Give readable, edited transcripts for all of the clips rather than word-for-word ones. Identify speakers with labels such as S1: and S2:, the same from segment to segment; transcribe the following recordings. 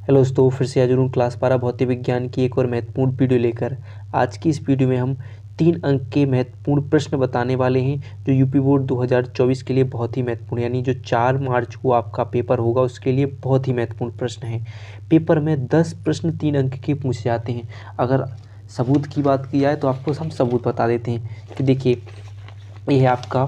S1: Hello दोस्तों, फिर से हाजिर हूँ क्लास 12 भौतिक विज्ञान की एक और महत्वपूर्ण वीडियो लेकर। आज की इस वीडियो में हम 3 अंक के महत्वपूर्ण प्रश्न बताने वाले हैं जो यूपी बोर्ड 2024 के लिए बहुत ही महत्वपूर्ण, यानी जो 4 मार्च को आपका पेपर होगा उसके लिए बहुत ही महत्वपूर्ण प्रश्न है। पेपर में 10 प्रश्न 3 अंक के पूछे जाते हैं। अगर सबूत की बात की जाए तो आपको हम सबूत बता देते हैं कि देखिए, ये है आपका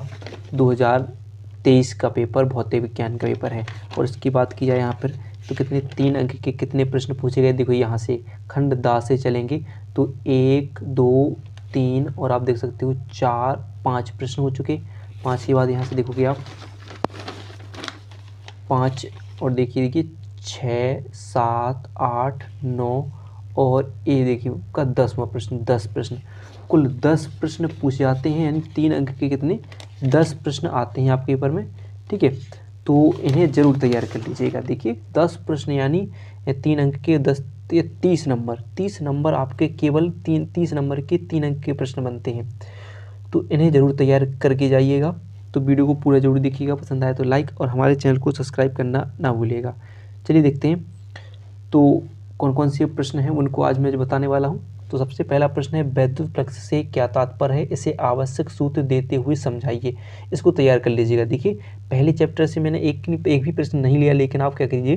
S1: 2023 का पेपर, भौतिक विज्ञान का पेपर है। और इसकी बात की जाए यहाँ पर तो कितने 3 अंक के कितने प्रश्न पूछे गए। देखो यहाँ से खंड दा से चलेंगे तो 1 2 3 और आप देख सकते हो 4 5 प्रश्न हो चुके। 5 के बाद यहाँ से देखोगे आप 5 और देखिए 6 7 8 9 और ये देखिए का 10वां प्रश्न, 10 प्रश्न, कुल 10 प्रश्न पूछे जाते हैं। यानी 3 अंक के कितने 10 प्रश्न आते हैं आपके पेपर में। ठीक है, तो इन्हें जरूर तैयार कर लीजिएगा। देखिए 10 प्रश्न यानी 3 अंक के 10 30 नंबर, 30 नंबर आपके केवल 30 नंबर के 3 अंक के प्रश्न बनते हैं। तो इन्हें ज़रूर तैयार करके जाइएगा। तो वीडियो को पूरा जरूर देखिएगा, पसंद आए तो लाइक और हमारे चैनल को सब्सक्राइब करना ना भूलिएगा। चलिए देखते हैं तो कौन कौन से प्रश्न हैं उनको आज मैं जो बताने वाला हूँ। तो सबसे पहला प्रश्न है, वैद्युत फ्लक्स से क्या तात्पर्य है, इसे आवश्यक सूत्र देते हुए समझाइए। इसको तैयार कर लीजिएगा। देखिए पहले चैप्टर से मैंने एक भी प्रश्न नहीं लिया, लेकिन आप क्या कीजिए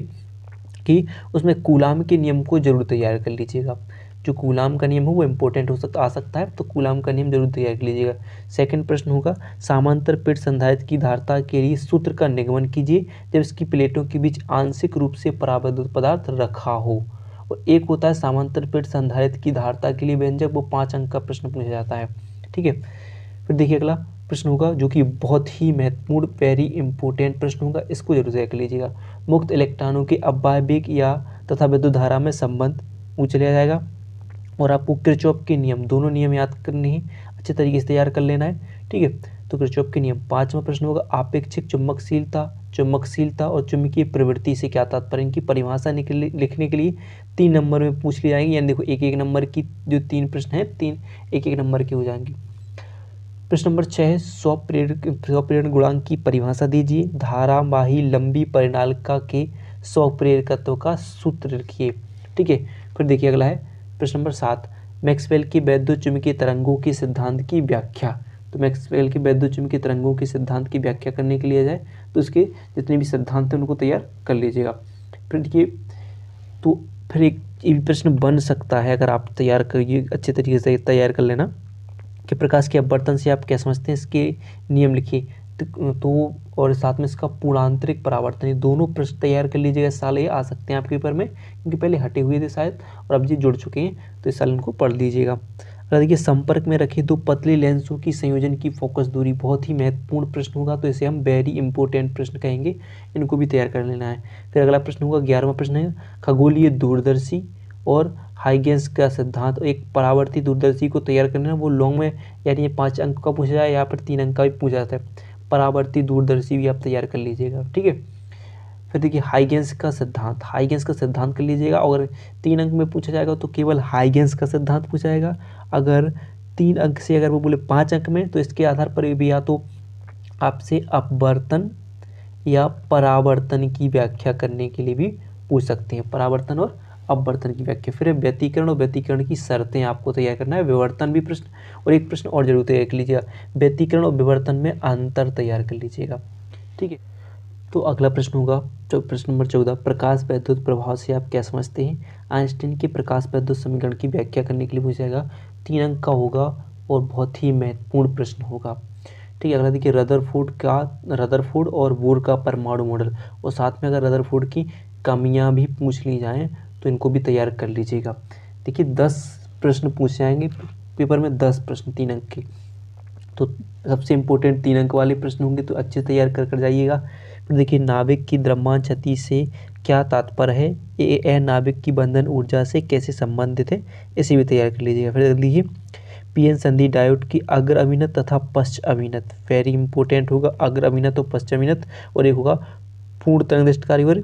S1: कि उसमें कूलाम के नियम को जरूर तैयार कर लीजिएगा। जो कूलाम का नियम है वो इम्पोर्टेंट आ सकता है, तो कूलाम का नियम जरूर तैयार कर लीजिएगा। सेकंड प्रश्न होगा, समांतर प्लेट संधारित्र की धारिता के लिए सूत्र का निगमन कीजिए जब इसकी प्लेटों के बीच आंशिक रूप से परावैद्युत पदार्थ रखा हो। और एक होता है समांतर प्लेट संधारित्र की धारिता के लिए व्यंजक, वो 5 अंक का प्रश्न पूछा जाता है। ठीक है, फिर देखिए अगला प्रश्न होगा जो कि बहुत ही महत्वपूर्ण, वेरी इंपॉर्टेंट प्रश्न होगा, इसको जरूर तैयार कर लीजिएगा। मुक्त इलेक्ट्रॉनों के अपवाय वेग या तथा विद्युत धारा में संबंध पूछ लिया जाएगा। और आपको किरचॉफ के नियम, दोनों नियम याद करने हैं, अच्छे तरीके से तैयार कर लेना है। ठीक है, तो किरचॉफ के नियम। 5वां प्रश्न होगा, आपेक्षिक चुंबकशीलता और चुंबकीय प्रवृत्ति से क्या तात्पर्य, इनकी परिभाषा लिखने के लिए 3 नंबर में पूछ ली जाएगी। यानी देखो एक नंबर की जो 3 प्रश्न हैं, 3 एक नंबर के हो जाएंगे। प्रश्न नंबर 6 है, स्वप्रेरण गुणांक की परिभाषा दीजिए। धारावाही लंबी परिनालिका के स्वप्रेरकत्व का सूत्र लिखिए। ठीक है, फिर देखिए अगला है प्रश्न नंबर 7, मैक्सवेल के वैद्युत चुंबकीय तरंगों के सिद्धांत की व्याख्या। तो मैक्सवेल के वैद्युत चुंबकीय तरंगों के सिद्धांत की व्याख्या करने के लिए जाए तो उसके जितने भी सिद्धांत हैं उनको तैयार कर लीजिएगा। फिर देखिए तो फिर एक ये प्रश्न बन सकता है, अगर आप तैयार करिए अच्छे तरीके से तैयार कर लेना, कि प्रकाश के अपवर्तन से आप क्या समझते हैं, इसके नियम लिखिए। तो और साथ में इसका पूर्णांतरिक परावर्तन, ये दोनों प्रश्न तैयार कर लीजिएगा। इस साल ये आ सकते हैं आपके पेपर में, क्योंकि पहले हटे हुए थे शायद और अब ये जुड़ चुके हैं, तो इस साल इनको पढ़ लीजिएगा। अगर देखिए, संपर्क में रखे 2 पतले लेंसों की संयोजन की फोकस दूरी, बहुत ही महत्वपूर्ण प्रश्न होगा, तो इसे हम वेरी इंपॉर्टेंट प्रश्न कहेंगे, इनको भी तैयार कर लेना है। फिर अगला प्रश्न होगा 11वां प्रश्न है, खगोलीय दूरदर्शी और हाइगेंस का सिद्धांत, एक परावर्ती दूरदर्शी को तैयार करना, वो लॉन्ग में यानी ये 5 अंक का पूछा जाए, यहाँ पर 3 अंक का भी पूछा जाता है। परावर्ती दूरदर्शी भी आप तैयार कर लीजिएगा। ठीक है, फिर देखिए हाइगेंस का सिद्धांत कर लीजिएगा। अगर 3 अंक में पूछा जाएगा तो केवल हाइगेंस का सिद्धांत पूछा जाएगा। अगर 3 अंक से अगर वो बोले 5 अंक में, तो इसके आधार पर भी या तो आपसे अपवर्तन या परावर्तन की व्याख्या करने के लिए भी पूछ सकते हैं, परावर्तन और अपवर्तन की व्याख्या। फिर व्यतिकरण और व्यतिकरण की शर्तें आपको तैयार करना है। विवर्तन भी प्रश्न, और एक प्रश्न और जरूर तैयार कर लीजिएगा, व्यतिकरण और विवर्तन में अंतर तैयार कर लीजिएगा। ठीक है, तो अगला प्रश्न होगा प्रश्न नंबर 14, प्रकाश वैद्युत प्रभाव से आप क्या समझते हैं। आइंस्टीन के प्रकाश वैद्युत समीकरण की व्याख्या करने के लिए पूछा जाएगा। 3 अंक का होगा और बहुत ही महत्वपूर्ण प्रश्न होगा। ठीक है, अगला देखिए रदरफोर्ड और बोर का परमाणु मॉडल, और साथ में अगर रदरफोर्ड की कमियां भी पूछ ली जाएं तो इनको भी तैयार कर लीजिएगा। देखिए 10 प्रश्न पूछे जाएंगे पेपर में, 10 प्रश्न 3 अंक के, तो सबसे इम्पोर्टेंट 3 अंक वाले प्रश्न होंगे, तो अच्छे तैयार कर जाइएगा। फिर देखिए, नाभिक की द्रव्यमान क्षति से क्या तात्पर्य है, ये नाभिक की बंधन ऊर्जा से कैसे संबंधित है, इसे भी तैयार कर लीजिएगा। फिर देखिए, पीएन संधि डायोड की अग्र अभिनत तथा पश्च अभिनत, वेरी इंपॉर्टेंट होगा, अग्र अभिनत और पश्च अभिनत। और एक होगा पूर्ण तरंगदैर्ध्यकारी और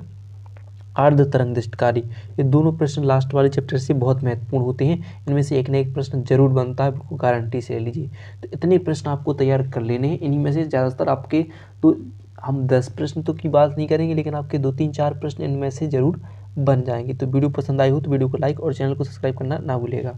S1: अर्ध तरंगदैर्ध्यकारी। ये दोनों प्रश्न लास्ट वाले चैप्टर से बहुत महत्वपूर्ण होते हैं, इनमें से एक ना एक प्रश्न जरूर बनता है, बिल्कुल गारंटी से ले लीजिए। तो इतने प्रश्न आपको तैयार कर लेने हैं, इन्हीं में से ज़्यादातर आपके, तो हम 10 प्रश्न तो की बात नहीं करेंगे, लेकिन आपके 2 3 4 प्रश्न इनमें से जरूर बन जाएंगे। तो वीडियो पसंद आई हो तो वीडियो को लाइक और चैनल को सब्सक्राइब करना ना भूलिएगा।